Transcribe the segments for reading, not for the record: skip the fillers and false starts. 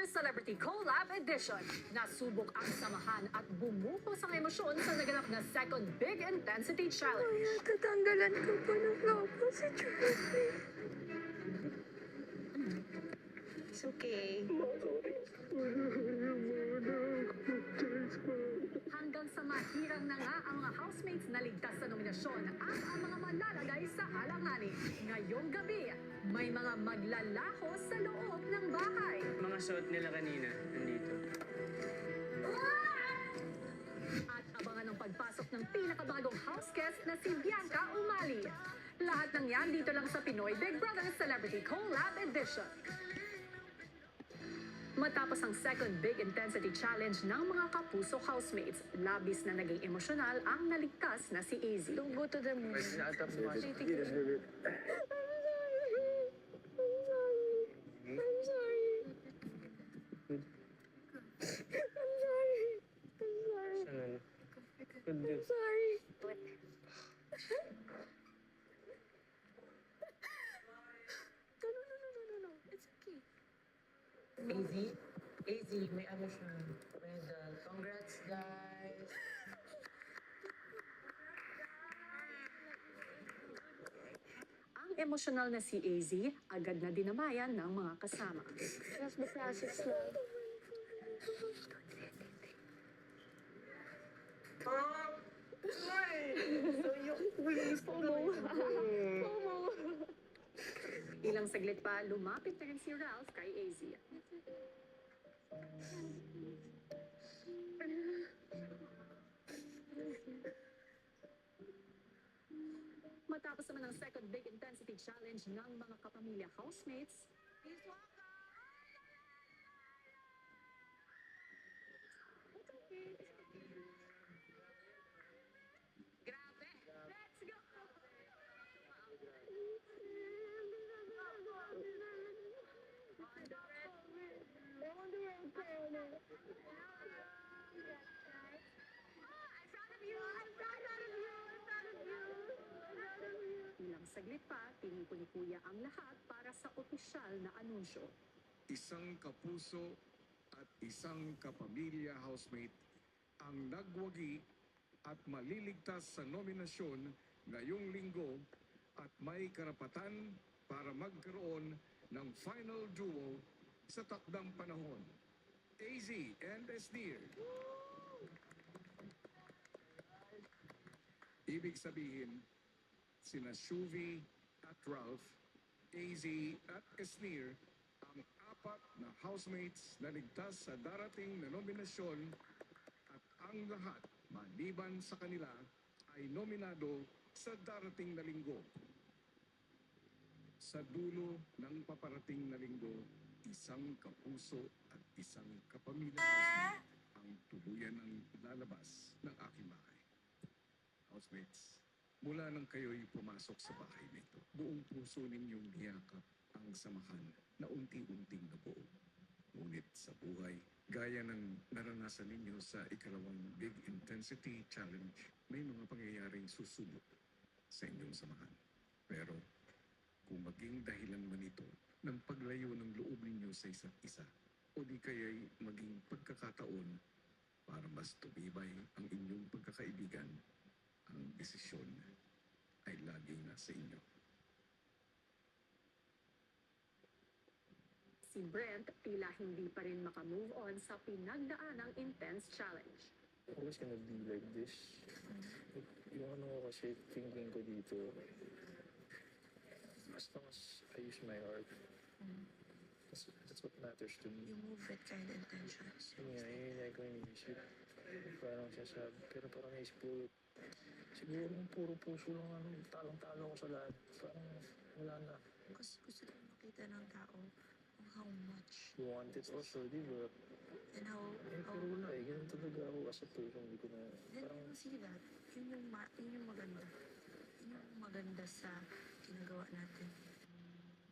Brothers Celebrity Collab Edition. Nasubok ang samahan at bumuhos ang emosyon sa naganap na second Big Intensity Challenge. Tatanggalan ko pa ng lobo si Charlie. It's okay. Hanggang sa mahirang na nga ang mga housemates na ligtas sa nominasyon at ang mga malalagay sa alanganin. Ngayong gabi, may mga maglalaho sa loob ng bahay. Mga suot nila kanina, nandito. At abangan ang pagpasok ng pinakabagong house guest na si Bianca Umali. Lahat ng yan dito lang sa Pinoy Big Brother Celebrity Collab Edition. Matapos ang second Big Intensity Challenge ng mga kapuso housemates, labis na naging emosyonal ang naligtas na si AZ. Don't go to the moon. Pwede na atap mo. I'm sorry. I'm sorry. I'm sorry. I'm sorry. Saan? Good I'm news. sorry. No. It's okay. AZ, may ano siya, medal. Congrats, guys! Ang emosyonal na si AZ agad na dinamayan ng mga kasama. Trust the process lang. Ilang saglit pa, lumapit na rin si Ralph kay AZ. Matapos naman ang second Big Intensity Challenge ng mga kapamilya housemates, grabe! Let's go! Ilang saglit pa, tiniko ni Kuya ang lahat para sa opisyal na anunsyo. Isang kapuso at isang kapamilya housemate ang nagwagi at maliligtas sa nominasyon ngayong linggo at may karapatan para magkaroon ng final duo sa takdang panahon. AZ and Esnir. Ibig sabihin, sina Shuvi at Ralph, AZ at Esnir ang apat na housemates na ligtas sa darating na nominasyon at ang lahat, maliban sa kanila, ay nominado sa darating na linggo. Sa dulo ng paparating na linggo, isang kapuso at isang kapamilya housemate ang tuluyan ng lalabas ng aking bahay. Housemates, mula nang kayo'y pumasok sa bahay nito, buong puso ninyong niyakap ang samahan na unti-unting nabuo. Ngunit sa buhay, gaya ng naranasan ninyo sa ikalawang Big Intensity Challenge, may mga pangyayaring susubok sa inyong samahan. Pero kung maging dahilan man ito ng paglayo ng loob ninyo sa isa't isa, o di kaya'y maging pagkakataon para mas tumibay ang inyong pagkakaibigan, ang desisyon ay laging nasa inyo. Si Brent tila hindi pa rin makamove on sa pinagdaanang intense challenge. Always gonna be like this. Yung ano ko kasi, thinking ko dito, as long as I use my heart, that's what matters to me. You move with kind intentions. Yun nga, yun yung ko iniisip. Parang sasabi, pero parang naisip ko, siguro kung puro puso lang, talong-talo ko sa lahat. Parang wala na. Gusto ko makita ng tao kung how much You want it also, di ba? and how Pero wala eh, ganun talaga ako as a person. Hindi ko na, then parang, you see that, yun yung maganda. Yun yung maganda sa ginagawa natin.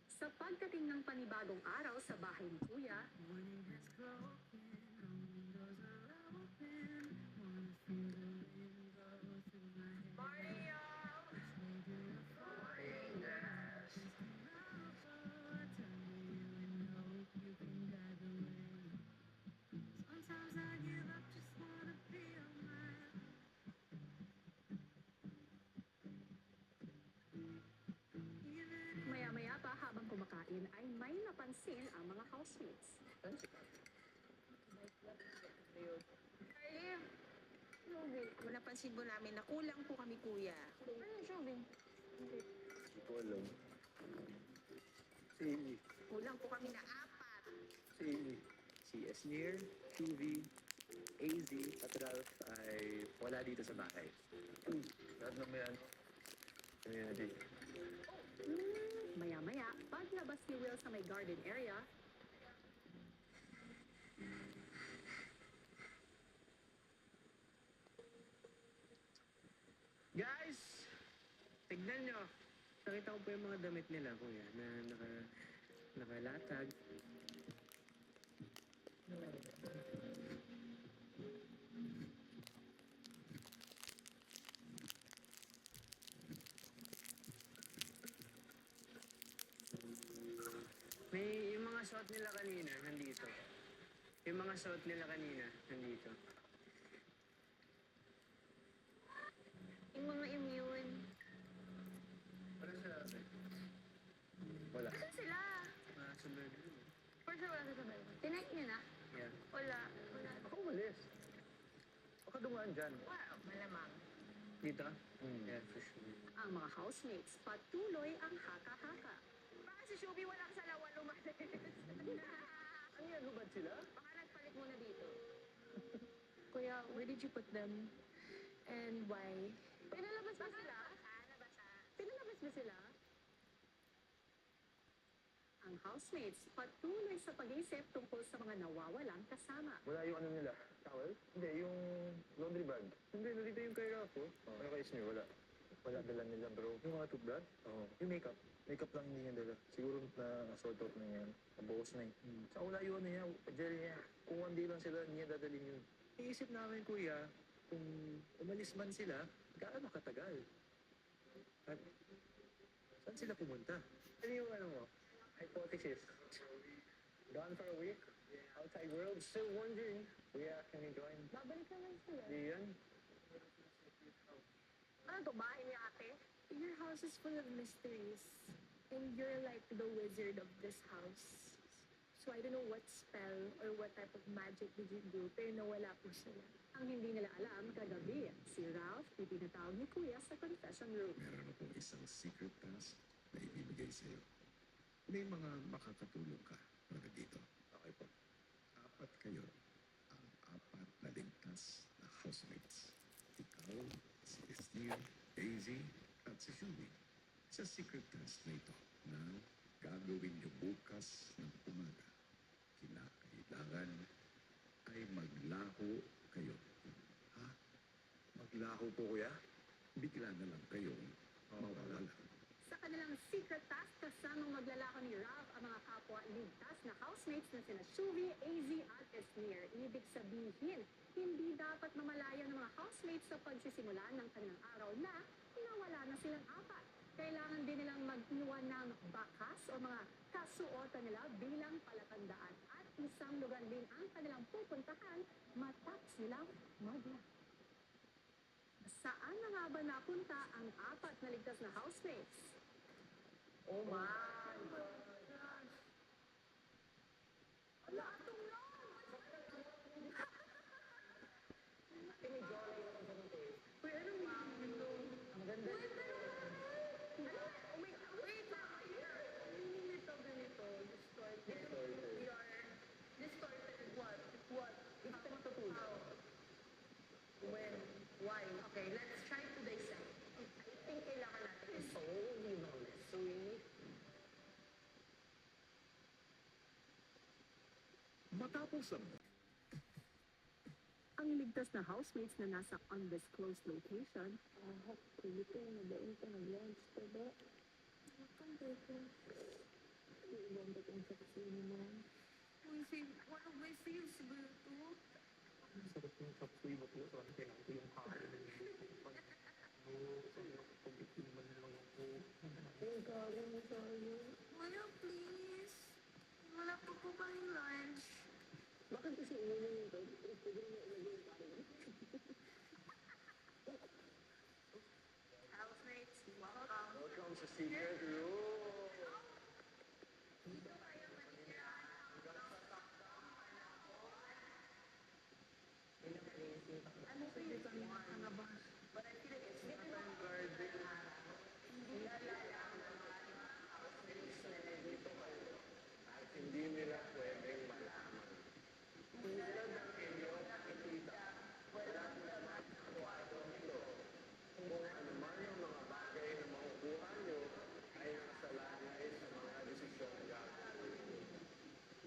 Sa pagdating ng panibagong araw sa bahay ni Kuya, Martin ay may napansin ang mga housemates. Carly, kung napansin mo namin na kulang po kami, kuya. Ano, Shelby? Hindi ko alam. Si, Kulang po kami na 4. Si Esnir, Tuvi, AZ at Ralph ay wala dito sa bahay. lahat na may ano. Community. Maya-maya, paglabas ni Will sa may garden area, Guys! Tignan nyo. Nakita ko po yung mga damit nila, kuya, na nakalatag. May yung mga suot nila kanina, nandito. Yung mga suot nila kanina, nandito. Yung mga immune. Wala sila ate. Wala. Saan sila? Mga sunod. For sure, wala sa balon. Tinight niyo na? Yeah. Wala. Baka umalis. Baka dumaan dyan. Wow, malamang. Dito? Hmm. Yeah, for sure. ang mga housemates patuloy ang haka-haka. Baka si Shubi walang salawan lumalis. Ano yan? Hubad sila? Baka nagpalit muna dito. Kuya, where did you put them? And why? Pinalabas ba sila? Nabasa. Pinalabas ba sila? Ang housemates patuloy sa pag-iisip tungkol sa mga nawawalang kasama. Wala yung ano nila? Towel? Hindi, yung laundry bag. Hindi, nandito yung kay Ralph, oh. Ano kay Ismail? Wala. Wala dala nila, bro. Yung mga toothbrush? Oo. Yung makeup? Makeup lang hindi niya dala. Siguro na-sort out na yan. Nabuhos na eh. Saka wala yung ano niya, gel niya. Kung one day lang sila, hindi niya dadalhin yun. Iisip namin, kuya, kung umalis man sila, gaano katagal? At saan sila pumunta? Ano yung ano mo? Hypothesis. Gone for a week? Outside world? Still wondering. Kuya, can we join? Babalik naman sila. Di yan? Ano to, bahay ni ate? Your house is full of mysteries. And you're like the wizard of this house. So I don't know what spell or what type of magic did you do, pero nawala po sila. Ang hindi nila alam kagabi, si Ralph ipinatawag ni Kuya sa confession room. Meron akong isang secret task na ibibigay sa iyo. May mga makakatulong ka para dito. Okay po. 4 kayo. Ang 4 na ligtas na housemates. Ikaw, si Esnir, Daisy, at si Shubi. Sa secret task na ito na gagawin niyo bukas ng umaga. Kinakailangan ay maglaho kayo. Ha? Maglaho po, kuya? Bigla na lang kayong mawawala. Sa kanilang secret task, kasamang maglalako ni Ralph ang mga kapwa ligtas na housemates na sina Shuvi, AZ at Esnir. Ibig sabihin, hindi dapat mamalayan ng mga housemates sa pagsisimula ng kanilang araw na nawala na silang 4. Kailangan din nilang mag-iwan ng bakas o mga kasuotan nila bilang palatandaan at isang lugar din ang kanilang pupuntahan matapos nilang maglako. Saan na nga ba napunta ang 4 na ligtas na housemates? Oh my God. Wala itong lang. Uy, anong ma'am ito? Ang ganda. Uy, pero oh my God. Wait lang. Meaning nito ganito. Distorted. Distorted what? What? It's matutunan. When? Why? Okay, let's try to dissect. I think kailangan natin solve yung mystery. Matapos ang ligtas na housemates na nasa undisclosed location, Dito, nadain ka nag-lunch, diba? Makan dito. Ibang batong sa kusina mo. Uy, one of my faves ba ito? Sarap yung chop suey ba po? Sarap kailangan ko yung kain. Pag-ikiman lang ako. Yung kain mo tayo. Kuya, please. Wala pa po kaming lunch. Bakit kasi ulo yung ito? Pwede mo ilagay yung kain. Housemates, welcome. Welcome sa secret room. ano po yung one? But I feel like it's not burden. Hindi alam ang mga housemates na nandito kayo at hindi nila pwedeng malaman. Tulad ng inyong nakikita, walang laman ang kwarto nito. Kung ano man ang mga bagay na makukuha nyo ay nakasalalay sa mga desisyon gagawin.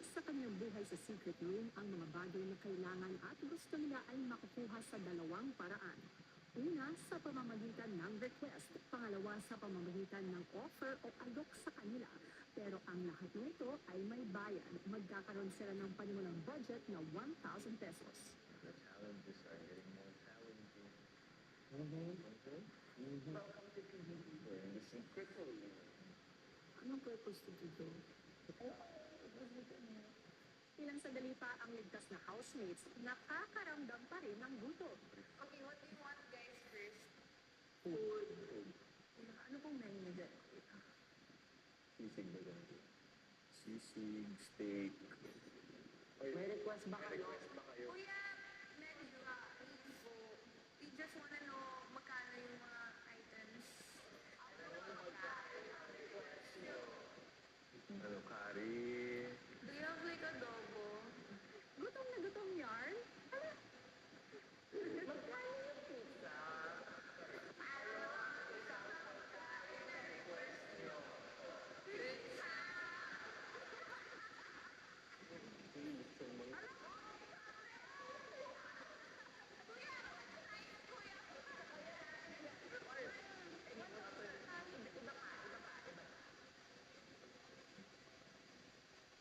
Sa kanyang buhay sa secret room, ang mga bagay na kailangan at gusto nila ay makukuha sa dalawang paraan. Una, sa pamamagitan ng request. Pangalawa, sa pamamagitan ng offer o alok sa kanila. Pero ang lahat nito ay may bayan. Magkakaroon sila ng panimulang budget na 1,000 pesos. The challenges are getting more challenging. Welcome to PBB. We're in the secret room. Anong purpose to do? Ilang sandali pa ang ligtas na housemates, nakakaramdam pa rin ng gutom. Okay, what do you want guys first? Food. Ano pong menu dyan? Sisig ba ganito? Sisig, steak. May request ba kayo? Kuya, medyo info. We just wanna know magkano yung mga items. Ano, curry? Do you have like adobo? Gutom na gutom yarn? Magkano yung pizza?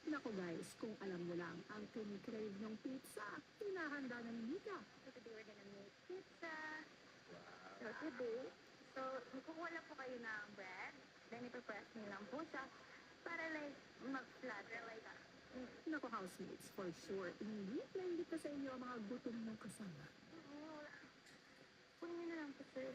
Naku guys, kung alam nyo lang ang kinikrave ng pizza, hinahanda na ni Mika. So today we're gonna make pizza. So kukuha lang po kayo ng bread, then ipapress niyo lang po siya para like mag-flatter like that. Naku housemates, for sure, hindi na hindi ka sa inyo ang mga gutom ng kasama. Oo. Kunin niyo na lang po, sir.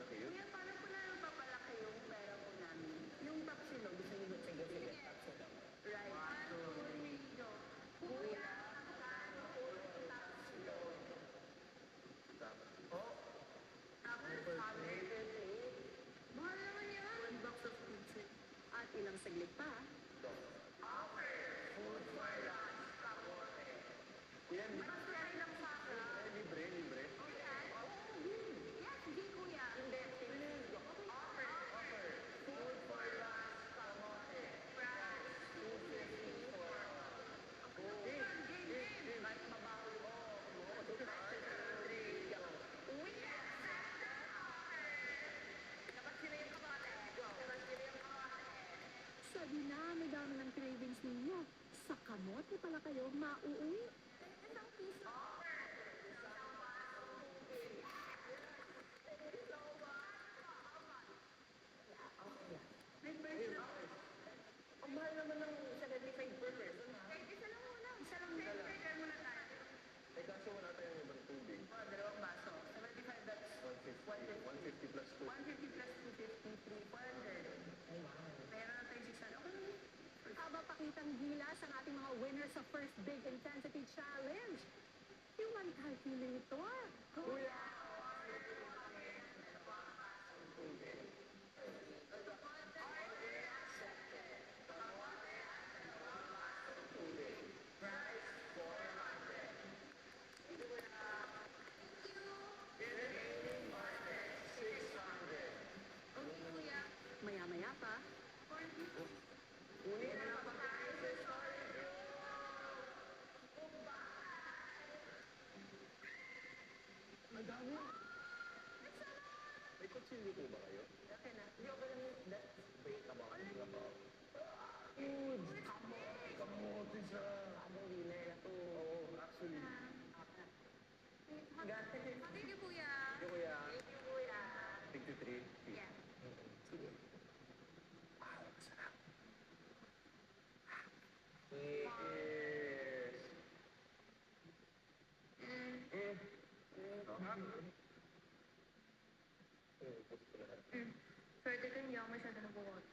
Kuya, paano po namin papalaki yung pera po namin? Yung tapsilo, gusto niyo sige, tapsilo. Right. 1, 2, 3, go. Kuya, magkano po yung tapsilo? Tapos, 150. Mahal naman yan. 1 box of pizza. At ilang saglit pa, Basta lang sa akin. Libre, libre. Yes, sige kuya. Hindi, offer. Food for lunch, kamote. Price, 250 for game. Mas mabaho mo. We accept the offer. Dapat sila yung kamote. Dapat sila yung kamote. sa dinami-dami ng cravings ninyo, sa kamote pala kayo mauuwi. Isang piso. Offer. May version. Ang mahal naman ng 75 per person, ha? Kahit isa lang muna. Isa lang din. Kaya muna tayo. Eh, kaso wala tayong ibang tubig. Mga dalawang baso. 75, that's 150. 150 plus 2. 150 plus 250, 400. Meron na tayo 600. Okay. Aba pakitang gilas ang ating mga winners sa first Big Intensity Challenge. Human calculator. Kuya! Okay, kuya. Maya-maya pa, Uli na lang pagkain sa store. Ang dami! May kutsilyo po ba kayo? Okay na. Hindi ako lang that's breakable. Huge! Kamote siya! Ang winner na to. Oo, actually. Thank you, kuya. Yung kuya, Thank you, kuya. 53. Yeah. Sige. Wow, sarap. Yes. Swerte ko hindi ako masyado nag-work.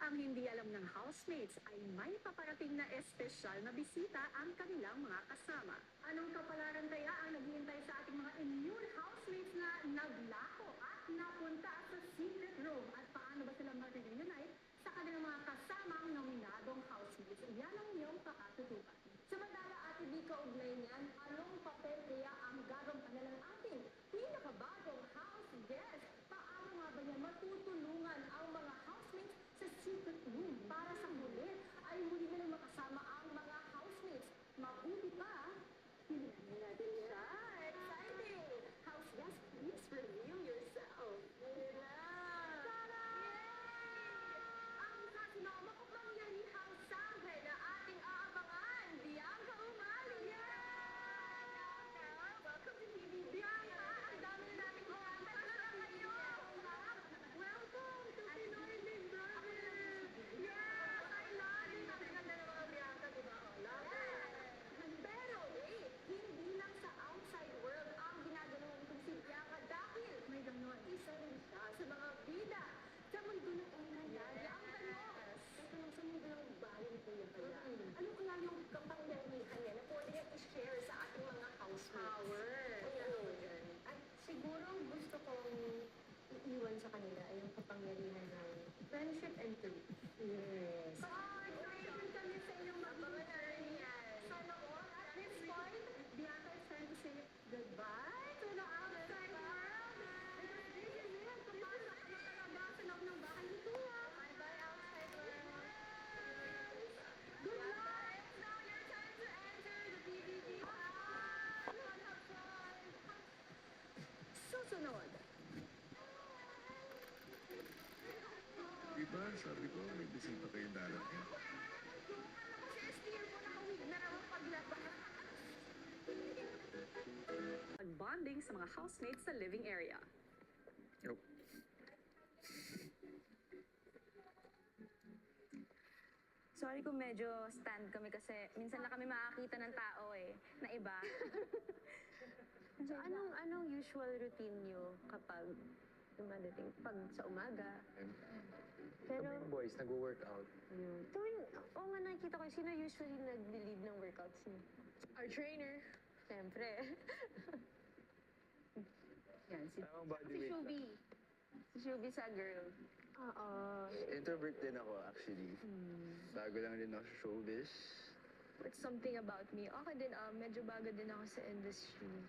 Ang hindi alam ng housemates ay may paparating na espesyal na bisita ang kanilang mga kasama. Anong kapalaran kaya ang naghihintay sa ating mga immune housemates na naglako at napunta sa secret room? At paano ba sila mag-reunite sa kanilang mga kasamang nominadong housemates? Yan ang iyong pakatutukan. Samantala, Ate Di, kaugnay niyan, anong papel kaya ang gagawin ng ating pinakabagong house guest? Paano nga ba niya matutulungan ang mga housemates sa secret room para sa huli ay muli nilang makasama ang mga housemates? Mabuti pa, hindi natin siya. Exciting! House guest, please reveal yourself. Tara! Ang kasinama ko mangyarihang sangre na ating aabangan, Bianca Umali! Welcome to TV Bianca! Ang dami na nating mga kayo! Welcome to Pinoy Big Brother! Yes! I love it! Ang ganda ng mga Bianca, di ba? Oh, love it! Pero wait! Hindi lang sa outside world ang ginagawa nitong si Bianca dahil may ganon. Isa rin siya sa mga bida sa mundo ng online. Ang tanong, sa mundo ng bahay ko yung kaya. Ano kaya yung kapangyarihan niya na pwede niya i-share sa ating mga housemates? Power! At siguro gusto kong iiwan sa kanila ay yung kapangyarihan ng friendship and truth. Yes. Excited kami sa iyong mag-return yan. Sana all at this point, Bianca is trying to say goodbye to the outside world. Because this is it. Kapasok na talaga sa loob ng bahay ni Kuya. Bye-bye, outside world. Good luck! Now your time to enter the PBB house. Have fun. Susunod. Diba, sabi ko, may bisita kayong darating. Bonding sa mga housemates sa living area. Sorry kung medyo stand kami kasi minsan lang kami makakita ng tao na iba. So, anong usual routine niyo kapag dumadating? Pag sa umaga? Pero, Kami yung boys, nag-workout. oo nga nakikita ko, sino usually nag-lead ng workouts niyo? Our trainer. Siyempre. Yan, si Tamang body weight lang. Shubi. Si Shubi sa girl. Oo. Introvert din ako actually. Bago lang rin ako sa showbiz. It's something about me. Okay din, medyo bago din ako sa industry.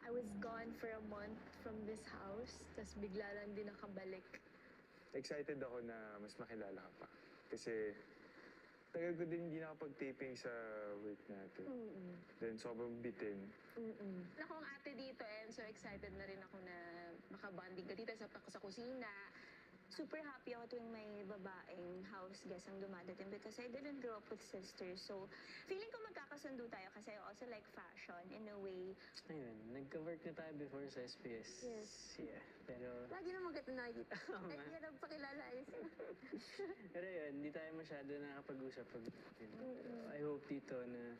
I was gone for a month from this house, tapos bigla lang din nakabalik. Excited ako na mas makilala ka pa. Kasi tagal ko din hindi nakapag-taping sa work natin. Then sobrang bitin. Ako ang ate dito and so excited na rin ako na makabanding ka dito sa kusina. Super happy ako tuwing may babaeng house guest ang dumadating because I didn't grow up with sisters. So, feeling ko magkakasundo tayo kasi I also like fashion in a way. Ayun, nagka-work na tayo before sa SBS. Yes. Yeah, pero... Lagi naman kita nakikita. Ay, hindi na pakilala ayos. Pero yun, hindi tayo masyado nakakapag-usap pag... I hope dito na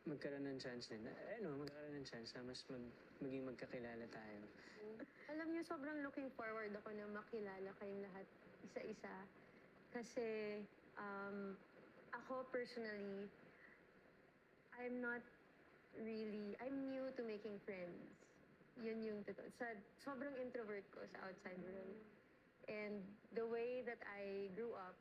magkaroon ng chance din. Magkaroon ng chance na mas maging magkakilala tayo. Alam niyo, sobrang looking forward ako na makilala kayong lahat isa-isa. Kasi ako personally, I'm new to making friends. Yun yung totoo. Sobrang introvert ko sa outside world. And the way that I grew up,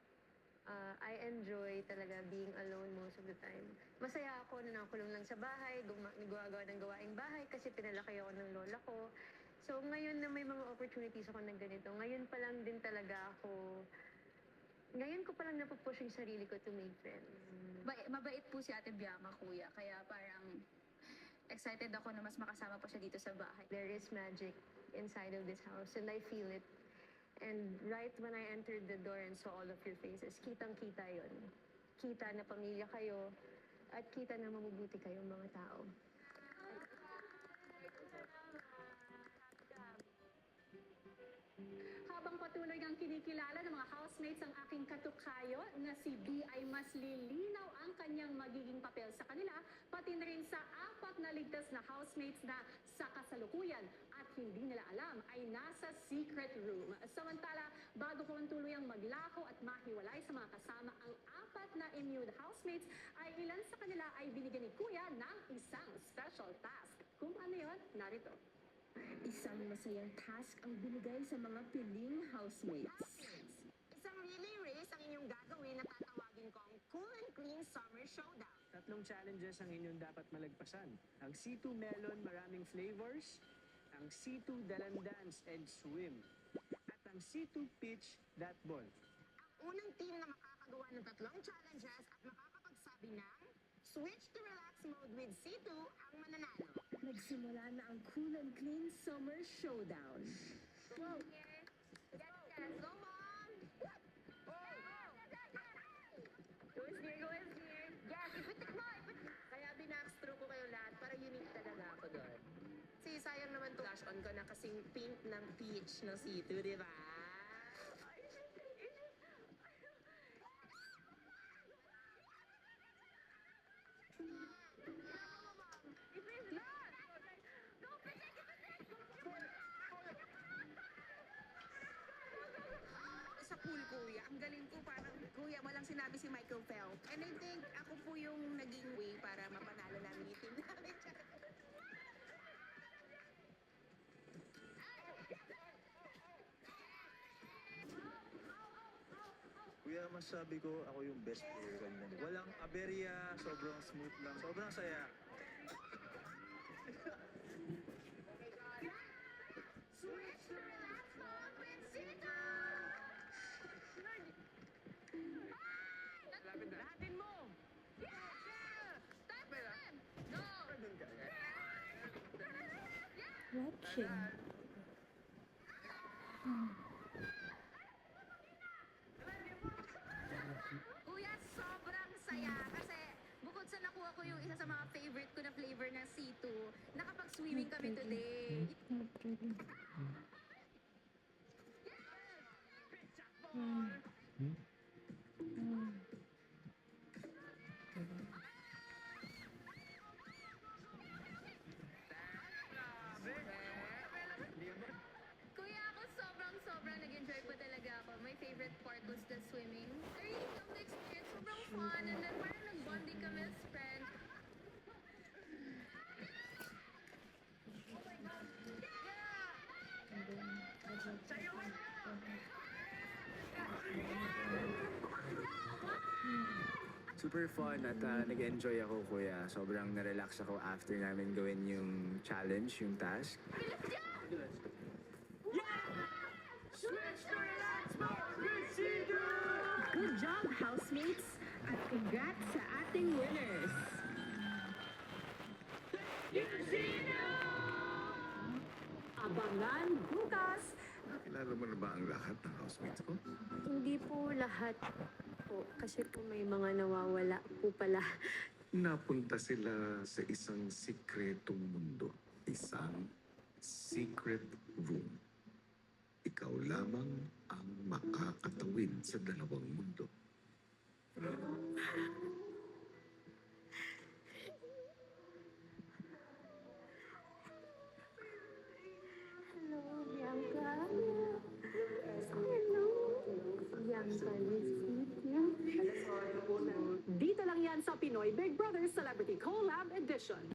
I enjoy talaga being alone most of the time. Masaya ako na nakulong lang sa bahay, gumagawa ng gawaing bahay kasi pinalaki ako ng lola ko. So ngayon na may mga opportunities ako ng ganito, ngayon pa lang ko pa lang napupush yung sarili ko to make friends. Mabait po si Ate Bianca, kuya. Kaya parang excited ako na mas makasama pa siya dito sa bahay. There is magic inside of this house and I feel it. And right when I entered the door and saw all of your faces, kitang-kita yon. Kita na pamilya kayo at kita na mabubuti kayong mga tao. habang patuloy ngang kinikilala ng mga housemates ang aking katukayo na si B ay mas lilinaw ang kanyang magiging papel sa kanila, pati na rin sa apat na ligtas na housemates na sa kasalukuyan at hindi nila alam ay nasa secret room. Samantala, bago ko ang tuluyang maglaho at mahiwalay sa mga kasama ang apat na immune housemates, ay ilan sa kanila ay binigyan ni Kuya ng isang special task. Kung ano yun, narito. Isang masayang task ang binigay sa mga piling housemates. Isang relay race ang inyong gagawin na tatawagin kong Cool and Clean Summer Showdown. Tatlong challenges ang inyong dapat malagpasan. Ang C2 Melon Maraming Flavors, ang C2 Dalandans and Swim, at ang C2 Pitch That Ball. Ang unang team na makakagawa ng tatlong challenges at makakapagsabi ng Switch to Relax Mode with C2 ang mananalo. Nagsimula na ang Cool and Clean Summer Showdown. Wow! Yes, go mom! Go is near, go is near. Yes, ipitik mo! Kaya binackstro ko kayo lahat para unique talaga ako doon. Kasi sayang naman to flash on ko na kasing pink ng peach ng C2, di ba? Sa pool, kuya. Ang galing ko, parang, kuya, walang sinabi si Michael Phelps. And I think ako po yung naging way para mapanalo namin yung team namin. Kuya, masabi ko ako yung best player kanina. Walang aberya, sobrang smooth lang, sobrang saya. Switch to relax mode with C2! Lahatin mo! Watching. Kuya, sobrang saya kasi bukod sa nakuha ko yung isa sa mga favorite ko na flavor ng C2, nakapag-swimming kami today. Kuya, ako sobrang nag-enjoy po talaga ako. My favorite part was the swimming. I really love the experience. Sobrang fun. And then parang nag-bonding kami as friends. Super fun at nag-enjoy ako, kuya. Sobrang na-relax ako after namin gawin yung challenge, yung task. Good job, housemates! At congrats sa ating winners! Abangan bukas! Kilala mo na ba ang lahat ng housemates ko? Hindi po lahat po, kasi po may mga nawawala po pala. Napunta sila sa isang sikretong mundo. Isang secret room. Ikaw lamang ang makakatawid sa dalawang mundo. Hello, Bianca. Hello. Bianca, nice to meet you. Dito lang yan sa Pinoy Big Brother Celebrity Collab Edition.